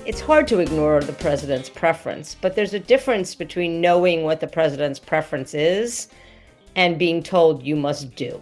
It's hard to ignore the president's preference, but there's a difference between knowing what the president's preference is and being told you must do.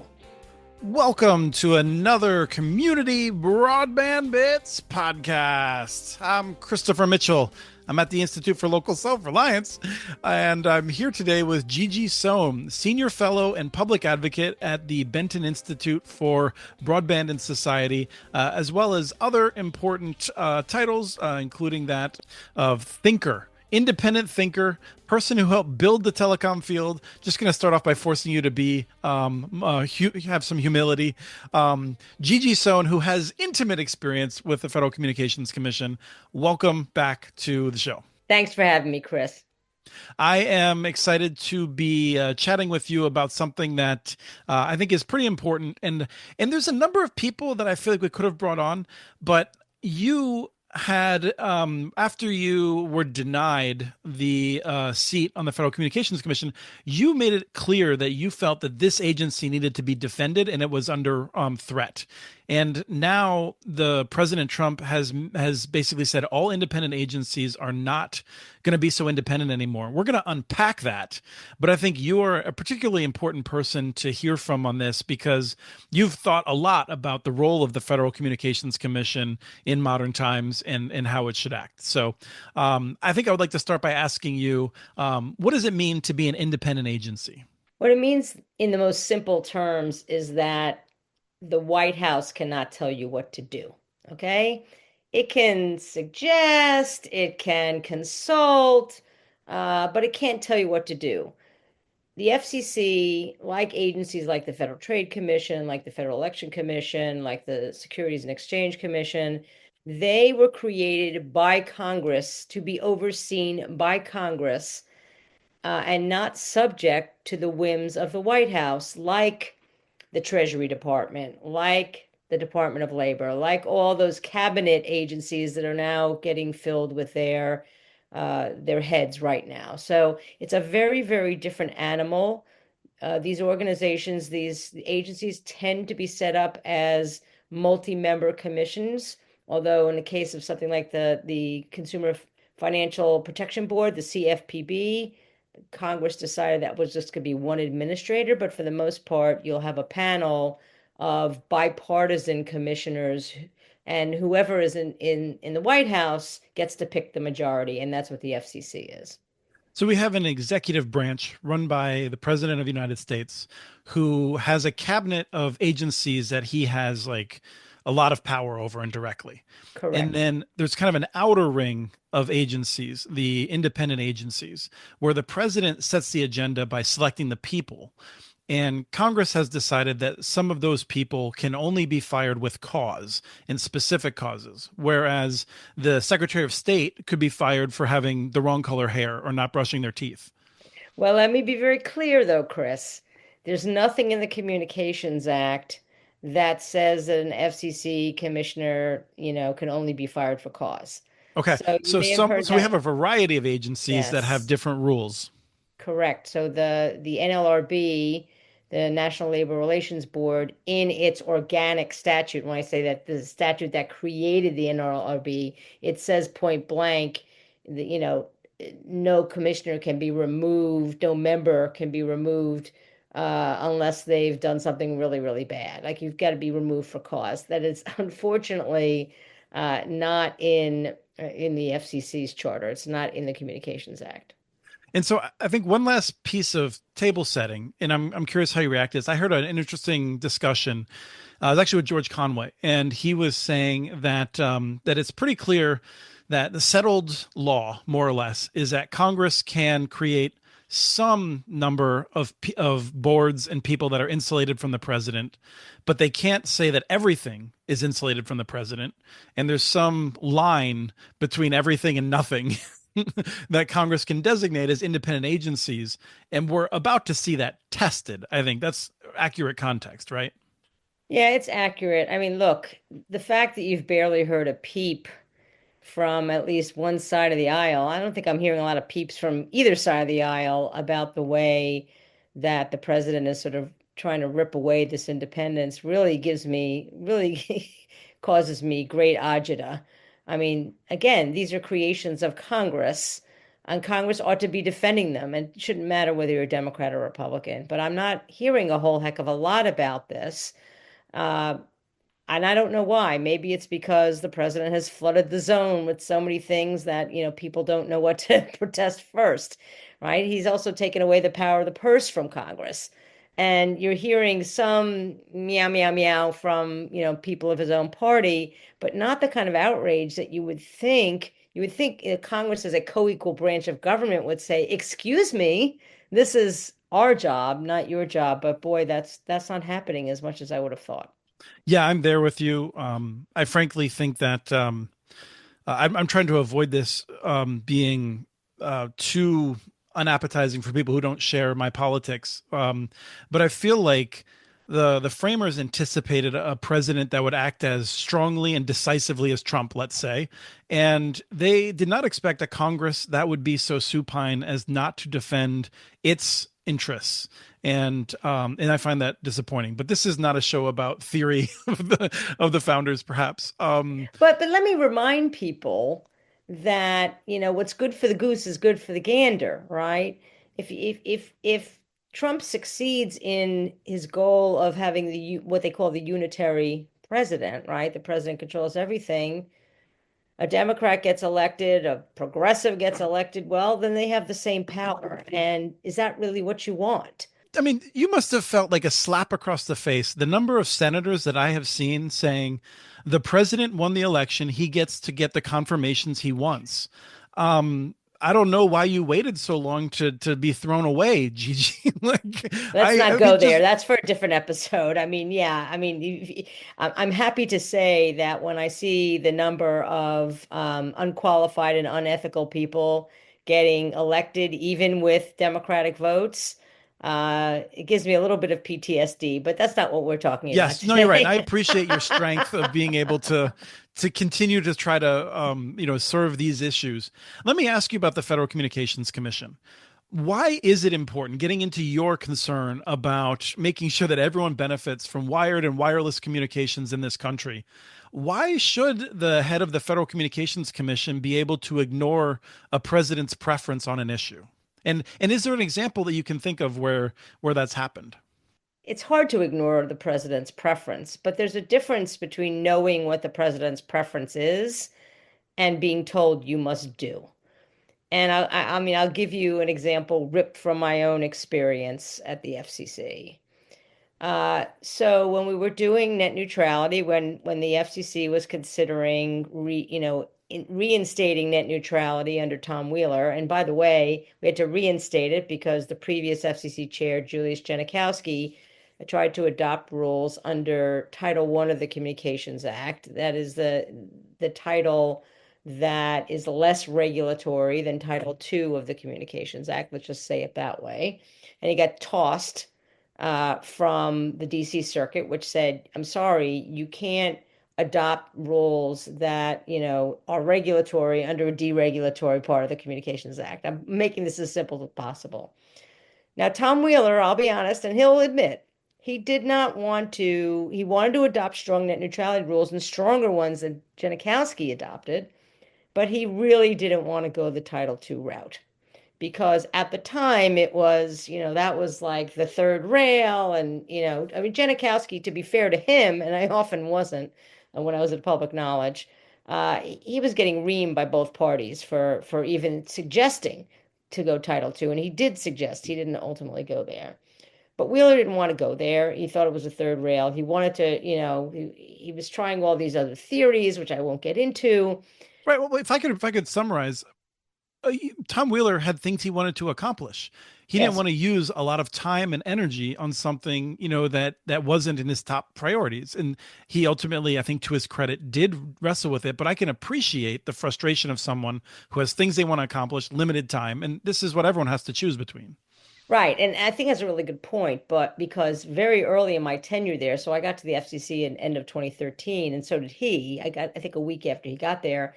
Welcome to another Community Broadband Bits podcast. I'm Christopher Mitchell. I'm at the Institute for Local Self-Reliance, and I'm here today with Gigi Sohn, Senior Fellow and Public Advocate at the Benton Institute for Broadband and Society, as well as other important titles, including that of Thinker. Independent thinker, person who helped build the telecom field. Just going to start off by forcing you to be have some humility. Gigi Sohn, who has intimate experience with the Federal Communications Commission. Welcome back to the show. Thanks for having me, Chris. I am excited to be chatting with you about something that I think is pretty important, and there's a number of people that I feel like we could have brought on, but you had after you were denied the seat on the Federal Communications Commission, you made it clear that you felt that this agency needed to be defended and it was under threat. And now the President Trump has basically said all independent agencies are not going to be so independent anymore. We're going to unpack that, but I think you are a particularly important person to hear from on this because you've thought a lot about the role of the Federal Communications Commission in modern times and how it should act. So I think I would like to start by asking you, what does it mean to be an independent agency? What it means in the most simple terms is that the White House cannot tell you what to do. Okay? It can suggest, it can consult, but it can't tell you what to do. The FCC, like agencies like the Federal Trade Commission, like the Federal Election Commission, like the Securities and Exchange Commission, they were created by Congress to be overseen by Congress and not subject to the whims of the White House, like the Treasury Department, like the Department of Labor, like all those cabinet agencies that are now getting filled with their heads right now. So it's a very, very different animal. These organizations, these agencies tend to be set up as multi-member commissions, although in the case of something like the Consumer Financial Protection Board, the CFPB, Congress decided that was just going to be one administrator, but for the most part, you'll have a panel of bipartisan commissioners, and whoever is in the White House gets to pick the majority, and that's what the FCC is. So we have an executive branch run by the President of the United States who has a cabinet of agencies that he has like a lot of power over indirectly. And Correct. then there's kind of an outer ring of agencies, the independent agencies, where the president sets the agenda by selecting the people. And Congress has decided that some of those people can only be fired with cause in specific causes, whereas the Secretary of State could be fired for having the wrong color hair or not brushing their teeth. Well, let me be very clear, though, Chris. There's nothing in the Communications Act that says that an FCC commissioner, can only be fired for cause. Okay, So you so may have some heard so we that. have a variety of agencies that have Yes, different rules. correct. So the NLRB, the National Labor Relations Board, in its organic statute, when I say that the statute that created the NLRB, it says point blank that, no commissioner can be removed, no member can be removed unless they've done something really, really bad. Like you've got to be removed for cause. That is unfortunately not in the FCC's charter. It's not in the Communications Act. And so I think one last piece of table setting, and I'm curious how you react to this. I heard an interesting discussion. It was actually with George Conway, and he was saying that that it's pretty clear that the settled law, more or less, is that Congress can create some number of boards and people that are insulated from the president, but they can't say that everything is insulated from the president. And there's some line between everything and nothing that Congress can designate as independent agencies. And we're about to see that tested. I think that's accurate context, right? Yeah, it's accurate. I mean, look, the fact that you've barely heard a peep from at least one side of the aisle, I don't think I'm hearing a lot of peeps from either side of the aisle about the way that the president is sort of trying to rip away this independence really causes me great agita. I mean, again, these are creations of Congress, and Congress ought to be defending them. And it shouldn't matter whether you're a Democrat or Republican. But I'm not hearing a whole heck of a lot about this. Uh, and I don't know why. Maybe it's because the president has flooded the zone with so many things that, people don't know what to protest first, right? He's also taken away the power of the purse from Congress. And you're hearing some meow, meow, meow from, people of his own party, but not the kind of outrage that you would think. You would think Congress as a co-equal branch of government would say, "Excuse me, this is our job, not your job." But boy, that's not happening as much as I would have thought. Yeah, I'm there with you. I frankly think that I'm trying to avoid this being too unappetizing for people who don't share my politics. But I feel like the framers anticipated a president that would act as strongly and decisively as Trump, let's say, and they did not expect a Congress that would be so supine as not to defend its interests. And I find that disappointing. But this is not a show about theory of the founders, perhaps. But let me remind people that, what's good for the goose is good for the gander, right? If Trump succeeds in his goal of having what they call the unitary president, right? The president controls everything. A Democrat gets elected, a progressive gets elected, well, then they have the same power. And is that really what you want? I mean, you must have felt like a slap across the face. The number of senators that I have seen saying the president won the election, he gets to get the confirmations he wants. I don't know why you waited so long to be thrown away, Gigi. Like, Let's not I go mean, there. just That's for a different episode. I mean, yeah. I mean, I'm happy to say that when I see the number of unqualified and unethical people getting elected, even with Democratic votes, it gives me a little bit of PTSD. But that's not what we're talking about yes, no, you're right. And I today. appreciate your strength of being able to continue to try to serve these issues. Let me ask you about the Federal Communications Commission. Why is it important, getting into your concern about making sure that everyone benefits from wired and wireless communications in this country? Why should the head of the Federal Communications Commission be able to ignore a president's preference on an issue? And is there an example that you can think of where that's happened? It's hard to ignore the president's preference, but there's a difference between knowing what the president's preference is and being told you must do. And I mean, I'll give you an example ripped from my own experience at the FCC. So when we were doing net neutrality, when the FCC was considering reinstating net neutrality under Tom Wheeler, and by the way, we had to reinstate it because the previous FCC chair, Julius Genachowski, tried to adopt rules under Title I of the Communications Act. That is the title that is less regulatory than Title II of the Communications Act. Let's just say it that way. And he got tossed from the DC Circuit, which said, "I'm sorry, you can't adopt rules that, are regulatory under a deregulatory part of the Communications Act." I'm making this as simple as possible. Now, Tom Wheeler, I'll be honest, and he'll admit, he did not want to, he wanted to adopt strong net neutrality rules and stronger ones than Janikowski adopted, but he really didn't want to go the Title II route because at the time it was, that was like the third rail. And, I mean, Janikowski, to be fair to him, and I often wasn't when I was at Public Knowledge, he was getting reamed by both parties for even suggesting to go Title II. And he did suggest, he didn't ultimately go there. But Wheeler didn't want to go there. He thought it was a third rail. He wanted to, he was trying all these other theories, which I won't get into. Right. Well, if I could summarize, Tom Wheeler had things he wanted to accomplish. He didn't Yes. want to use a lot of time and energy on something, that wasn't in his top priorities. And he ultimately, I think to his credit, did wrestle with it. But I can appreciate the frustration of someone who has things they want to accomplish, limited time, and this is what everyone has to choose between. Right. And I think that's a really good point. But because very early in my tenure there, so I got to the FCC in end of 2013, and so did he. I think, a week after he got there.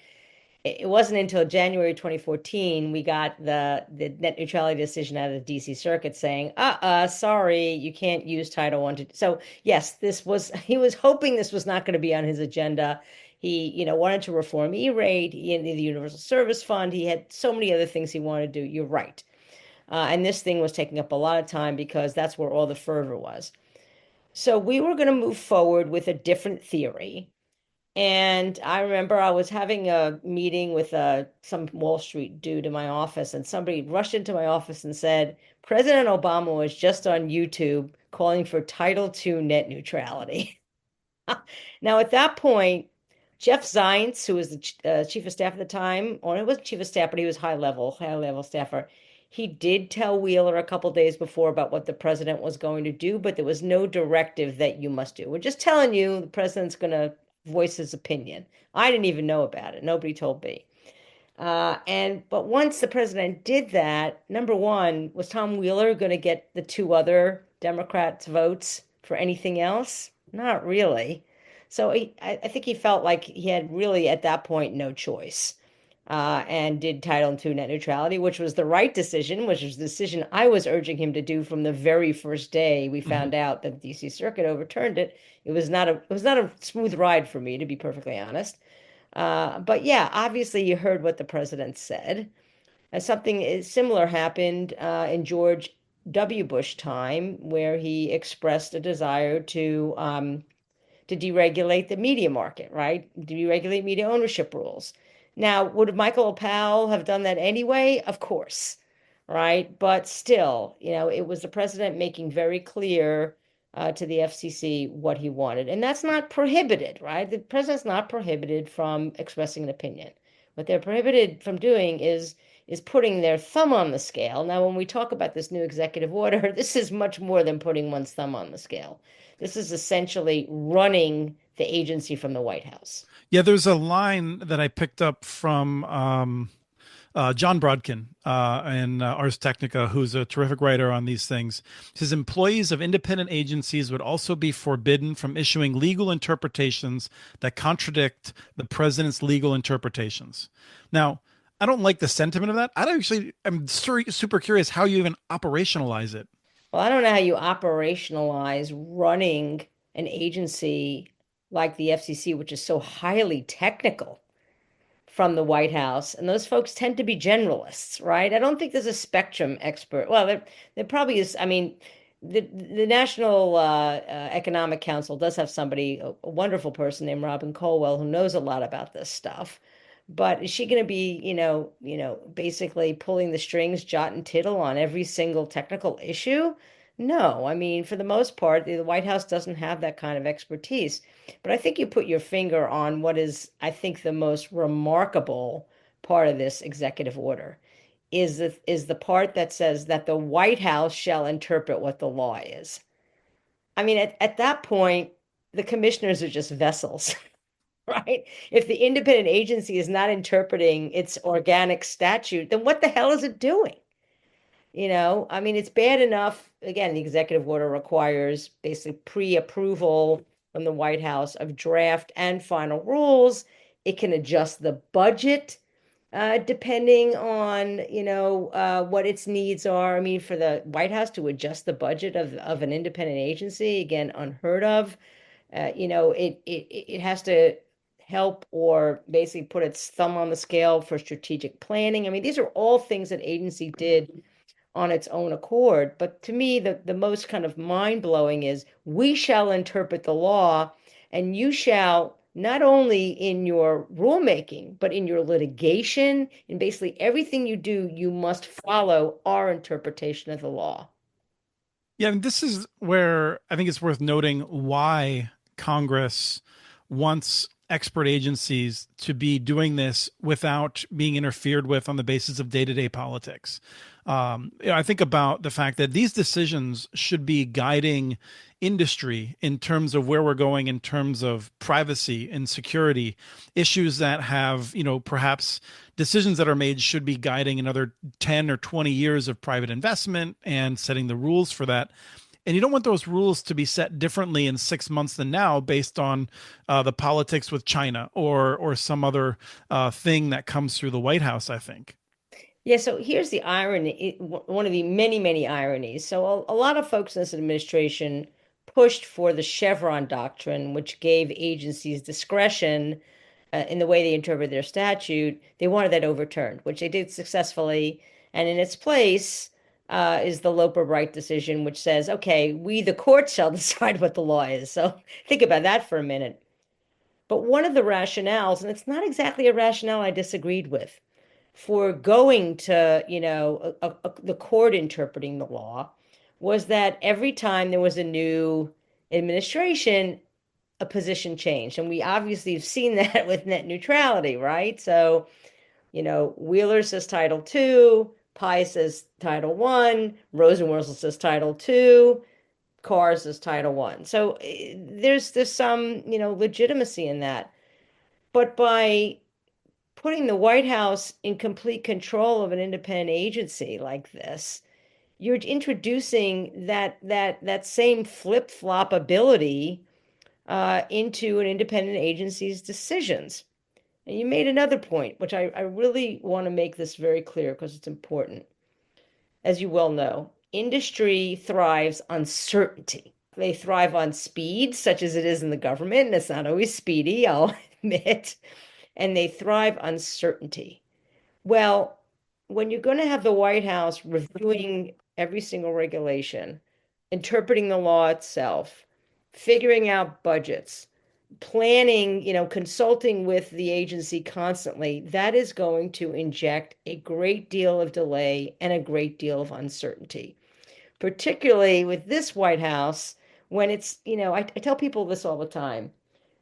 It wasn't until January 2014 we got the net neutrality decision out of the DC Circuit saying, sorry, you can't use Title I to. So yes, this was, he was hoping this was not going to be on his agenda. He, wanted to reform E-rate, he had the Universal Service Fund. He had so many other things he wanted to do. You're right. And this thing was taking up a lot of time because that's where all the fervor was. So we were going to move forward with a different theory. And I remember I was having a meeting with some Wall Street dude in my office, and somebody rushed into my office and said, President Obama was just on YouTube calling for Title II net neutrality. Now, at that point, Jeff Zients, who was the chief of staff at the time, or it wasn't chief of staff, but he was high level staffer. He did tell Wheeler a couple days before about what the president was going to do, but there was no directive that you must do. We're just telling you the president's going to voice his opinion. I didn't even know about it. Nobody told me. But once the president did that, number one, was Tom Wheeler going to get the two other Democrats' votes for anything else? Not really. So I think he felt like he had really at that point no choice, and did Title II net neutrality, which was the right decision, which was the decision I was urging him to do from the very first day we Mhm. found out that the DC Circuit overturned it. It was not a smooth ride for me, to be perfectly honest. But yeah, obviously you heard what the president said. Something similar happened in George W. Bush time, where he expressed a desire to deregulate the media market, right? Deregulate media ownership rules. Now, would Michael Powell have done that anyway? Of course, right? But still, it was the president making very clear to the FCC what he wanted. And that's not prohibited, right? The president's not prohibited from expressing an opinion. What they're prohibited from doing is putting their thumb on the scale. Now, when we talk about this new executive order, this is much more than putting one's thumb on the scale. This is essentially running the agency from the White House. Yeah, there's a line that I picked up from John Brodkin in Ars Technica, who's a terrific writer on these things. He says employees of independent agencies would also be forbidden from issuing legal interpretations that contradict the president's legal interpretations. Now, I don't like the sentiment of that. I'm super curious how you even operationalize it. Well, I don't know how you operationalize running an agency like the FCC, which is so highly technical, from the White House, and those folks tend to be generalists, right? I don't think there's a spectrum expert. Well, there probably is. I mean, the National Economic Council does have somebody, a wonderful person named Robin Colwell, who knows a lot about this stuff. But is she going to be, basically pulling the strings, jot and tittle on every single technical issue? No, I mean, for the most part, the White House doesn't have that kind of expertise. But I think you put your finger on what is, I think, the most remarkable part of this executive order is the part that says that the White House shall interpret what the law is. I mean, at that point, the commissioners are just vessels, right? If the independent agency is not interpreting its organic statute, then what the hell is it doing? I mean, it's bad enough. Again, the executive order requires basically pre-approval from the White House of draft and final rules. It can adjust the budget depending on, what its needs are. I mean, for the White House to adjust the budget of an independent agency, again, unheard of. It has to help or basically put its thumb on the scale for strategic planning. I mean, these are all things that agency did on its own accord. But to me, the most kind of mind blowing is we shall interpret the law, and you shall not only in your rulemaking, but in your litigation, in basically everything you do, you must follow our interpretation of the law. Yeah, and this is where I think it's worth noting why Congress wants expert agencies to be doing this without being interfered with on the basis of day-to-day politics. I think about the fact that these decisions should be guiding industry in terms of where we're going in terms of privacy and security issues that have, perhaps decisions that are made should be guiding another 10 or 20 years of private investment and setting the rules for that. And you don't want those rules to be set differently in 6 months than now based on the politics with China or some other thing that comes through the White House, I think. Yeah, so here's the irony, one of the many, many ironies. So a lot of folks in this administration pushed for the Chevron doctrine, which gave agencies discretion in the way they interpret their statute, they wanted that overturned, which they did successfully. And in its place is the Loper-Bright decision, which says, okay, we, the court, shall decide what the law is. So think about that for a minute. But one of the rationales, and it's not exactly a rationale I disagreed with, for going to, the court interpreting the law was that every time there was a new administration, a position changed. And we obviously have seen that with net neutrality, right? So, Wheeler says Title II, Pai says Title I, Rosenworcel says Title II, Carr says Title I. So there's some, legitimacy in that. But by putting the White House in complete control of an independent agency like this, you're introducing that same flip-flop ability into an independent agency's decisions. And you made another point, which I really want to make this very clear because it's important. As you well know, industry thrives on certainty. They thrive on speed, such as it is in the government, and it's not always speedy, I'll admit. And they thrive on certainty. Well, when you're going to have the White House reviewing every single regulation, interpreting the law itself, figuring out budgets, planning, consulting with the agency constantly, that is going to inject a great deal of delay and a great deal of uncertainty, particularly with this White House when it's, I tell people this all the time.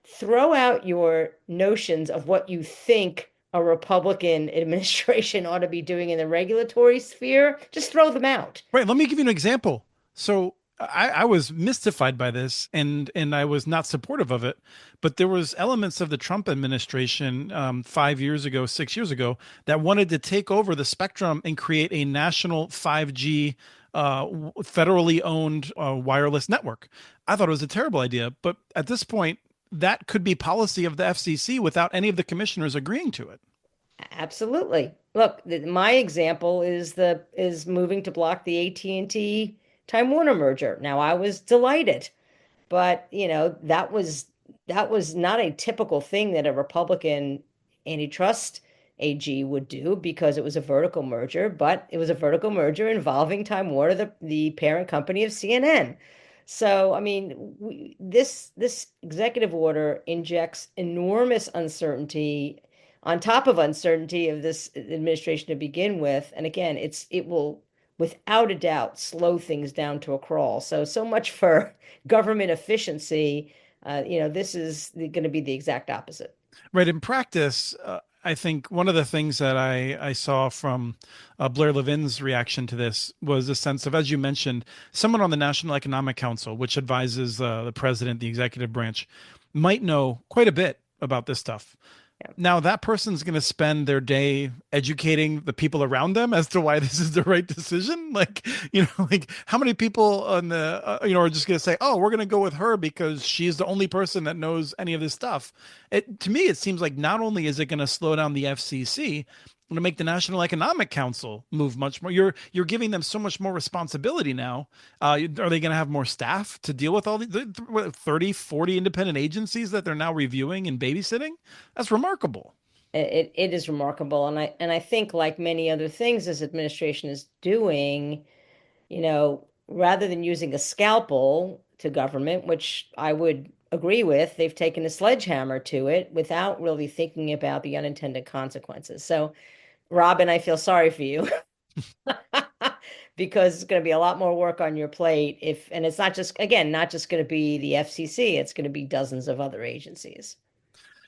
Throw out your notions of what you think a Republican administration ought to be doing in the regulatory sphere. Just throw them out. Right. Let me give you an example. So I was mystified by this and I was not supportive of it, but there was elements of the Trump administration 5 years ago, 6 years ago, that wanted to take over the spectrum and create a national 5G federally owned wireless network. I thought it was a terrible idea, but at this point, that could be policy of the FCC without any of the commissioners agreeing to it. Absolutely. Look, my example is moving to block the AT&T Time Warner merger. Now, I was delighted, but that was not a typical thing that a Republican antitrust AG would do because it was a vertical merger, but it was a vertical merger involving Time Warner, the parent company of CNN. So, I mean, this executive order injects enormous uncertainty on top of uncertainty of this administration to begin with. And again, it will without a doubt slow things down to a crawl. So much for government efficiency. This is going to be the exact opposite. Right. In practice, I think one of the things that I saw from Blair Levin's reaction to this was a sense of, as you mentioned, someone on the National Economic Council, which advises the president, the executive branch, might know quite a bit about this stuff. Yeah. Now, that person's going to spend their day educating the people around them as to why this is the right decision. Like, like how many people on the, are just going to say, oh, we're going to go with her because she's the only person that knows any of this stuff. To me, it seems like not only is it going to slow down the FCC, to make the National Economic Council move much more. You're giving them so much more responsibility now. Are they going to have more staff to deal with all the 30, 40 independent agencies that they're now reviewing and babysitting? That's remarkable. It is remarkable, and I think like many other things this administration is doing, rather than using a scalpel to government, which I would agree with, they've taken a sledgehammer to it without really thinking about the unintended consequences. So Robin, I feel sorry for you because it's going to be a lot more work on your plate and it's not just, again, not just going to be the FCC, it's going to be dozens of other agencies.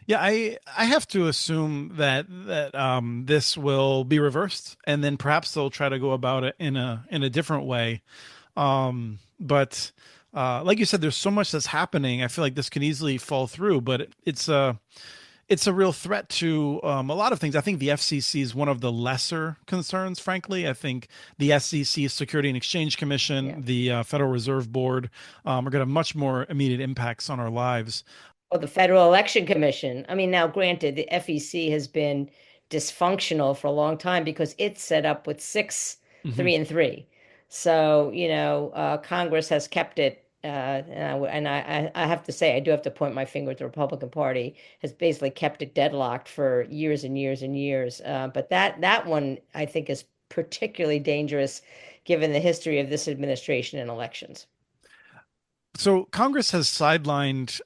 Yeah, I have to assume that this will be reversed, and then perhaps they'll try to go about it in a different way. But like you said, there's so much that's happening. I feel like this could easily fall through, but it's a real threat to a lot of things. I think the FCC is one of the lesser concerns, frankly. I think the SEC, Security and Exchange Yeah. Commission, the Federal Reserve Board are going to have much more immediate impacts on our lives. Well, the Federal Election Commission. I mean, now granted, the FEC has been dysfunctional for a long time because it's set up with six, Mhm. 3 and 3. So, Congress has kept it I have to say, I do have to point my finger at the Republican Party, has basically kept it deadlocked for years and years and years. But that one, I think, is particularly dangerous given the history of this administration and elections. So Congress has sidelined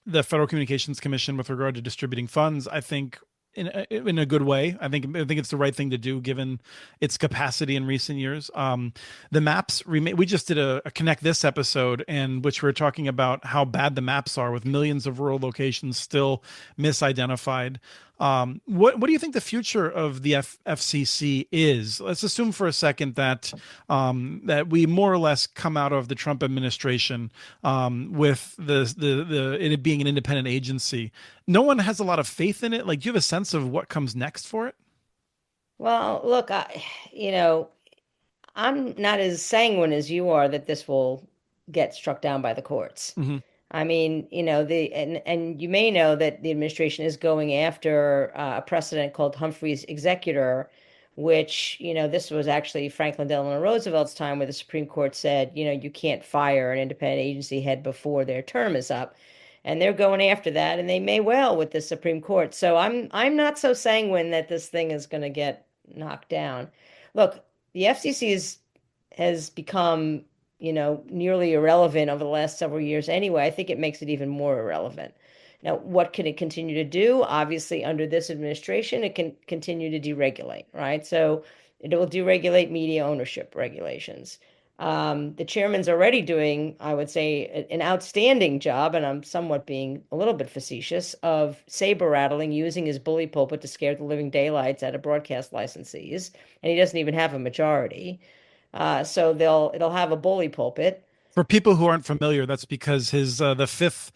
the Federal Communications Commission with regard to distributing funds. I think in a good way. I think it's the right thing to do given its capacity in recent years. The maps remain. We just did a Connect This episode, in which we're talking about how bad the maps are, with millions of rural locations still misidentified. What do you think the future of the FCC is? Let's assume for a second that that we more or less come out of the Trump administration with the it being an independent agency. No one has a lot of faith in it. Like, do you have a sense of what comes next for it? Well, look, you know, I'm not as sanguine as you are that this will get struck down by the courts. Hmm. I mean, and you may know that the administration is going after a precedent called Humphrey's Executor, which, this was actually Franklin Delano Roosevelt's time where the Supreme Court said, you can't fire an independent agency head before their term is up. And they're going after that, and they may well with the Supreme Court. So I'm not so sanguine that this thing is going to get knocked down. Look, the FCC has become, nearly irrelevant over the last several years anyway. I think it makes it even more irrelevant. Now, what can it continue to do? Obviously, under this administration, it can continue to deregulate, right? So it will deregulate media ownership regulations. The chairman's already doing, I would say, an outstanding job, and I'm somewhat being a little bit facetious, of saber rattling, using his bully pulpit to scare the living daylights out of broadcast licensees, and he doesn't even have a majority. So it'll have a bully pulpit. For people who aren't familiar, that's because his the fifth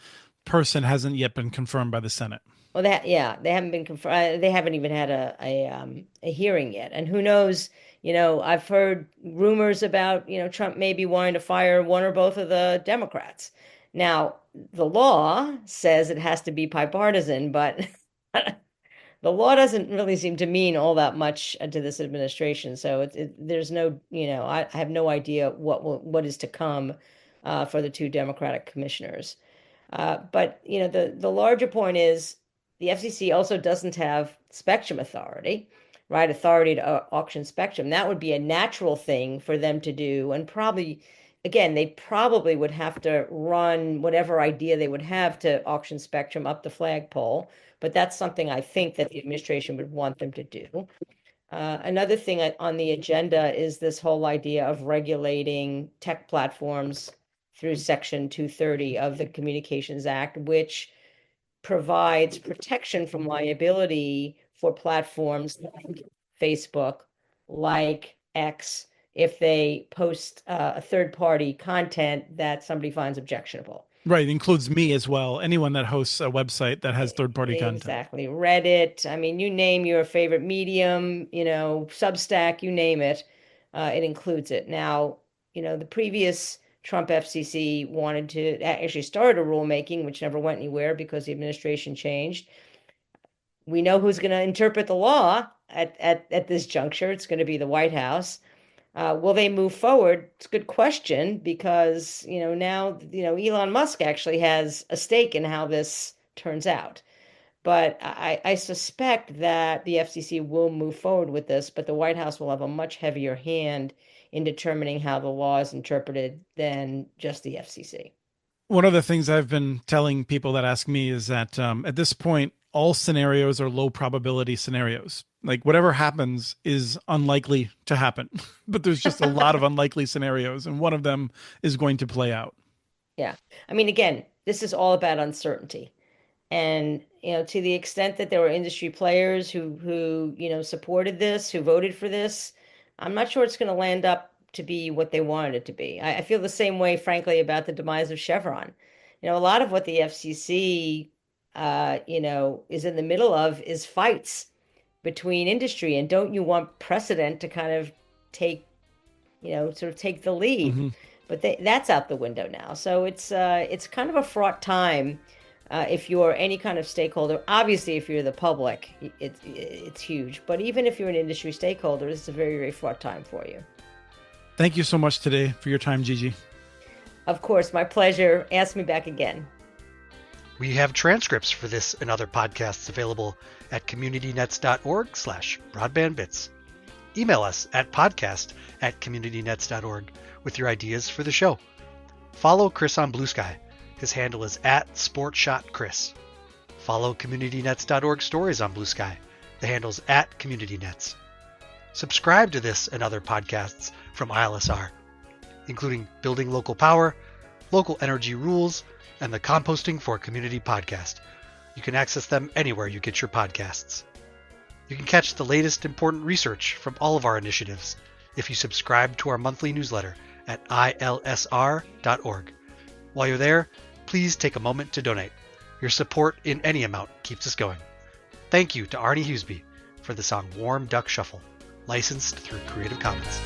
person hasn't yet been confirmed by the Senate. Well, yeah, they haven't been confirmed. They haven't even had a hearing yet. And who knows? I've heard rumors about Trump maybe wanting to fire one or both of the Democrats. Now, the law says it has to be bipartisan, but the law doesn't really seem to mean all that much to this administration. So there's no, I have no idea what is to come for the two Democratic commissioners. But the larger point is the FCC also doesn't have spectrum authority, right? Authority to auction spectrum. That would be a natural thing for them to do, and probably, again, they probably would have to run whatever idea they would have to auction spectrum up the flagpole. But that's something I think that the administration would want them to do. Another thing on the agenda is this whole idea of regulating tech platforms through Section 230 of the Communications Act, which provides protection from liability for platforms like Facebook, like X, if they post third-party content that somebody finds objectionable. Right, it includes me as well. Anyone that hosts a website that has third-party content. Exactly. Reddit. I mean, you name your favorite medium, Substack, you name it, it includes it. Now, the previous Trump FCC wanted to actually start a rulemaking, which never went anywhere because the administration changed. We know who's going to interpret the law at this juncture. It's going to be the White House. Will they move forward? It's a good question because, now, Elon Musk actually has a stake in how this turns out. But I suspect that the FCC will move forward with this, but the White House will have a much heavier hand in determining how the law is interpreted than just the FCC. One of the things I've been telling people that ask me is that at this point, all scenarios are low probability scenarios. Like, whatever happens is unlikely to happen, but there's just a lot of unlikely scenarios, and one of them is going to play out. Yeah. I mean, again, this is all about uncertainty. And, to the extent that there were industry players who, supported this, who voted for this, I'm not sure it's going to land up to be what they wanted it to be. I feel the same way, frankly, about the demise of Chevron. A lot of what the FCC, is in the middle of is fights between industry. And don't you want precedent to kind of take, sort of take the lead? Hmm. But that's out the window now. So it's kind of a fraught time if you're any kind of stakeholder. Obviously, if you're the public, it's huge. But even if you're an industry stakeholder, it's a very, very fraught time for you. Thank you so much today for your time, Gigi. Of course, my pleasure. Ask me back again. We have transcripts for this and other podcasts available at communitynets.org/broadbandbits. Email us at podcast@communitynets.org with your ideas for the show. Follow Chris on Blue Sky. His handle is @SportShotChris. Follow CommunityNets.org stories on Blue Sky. The handle's @CommunityNets. Subscribe to this and other podcasts from ILSR, including Building Local Power, Local Energy Rules, and the Composting for Community podcast. You can access them anywhere you get your podcasts. You can catch the latest important research from all of our initiatives if you subscribe to our monthly newsletter at ilsr.org. While you're there, please take a moment to donate. Your support in any amount keeps us going. Thank you to Arnie Huseby for the song Warm Duck Shuffle, licensed through Creative Commons.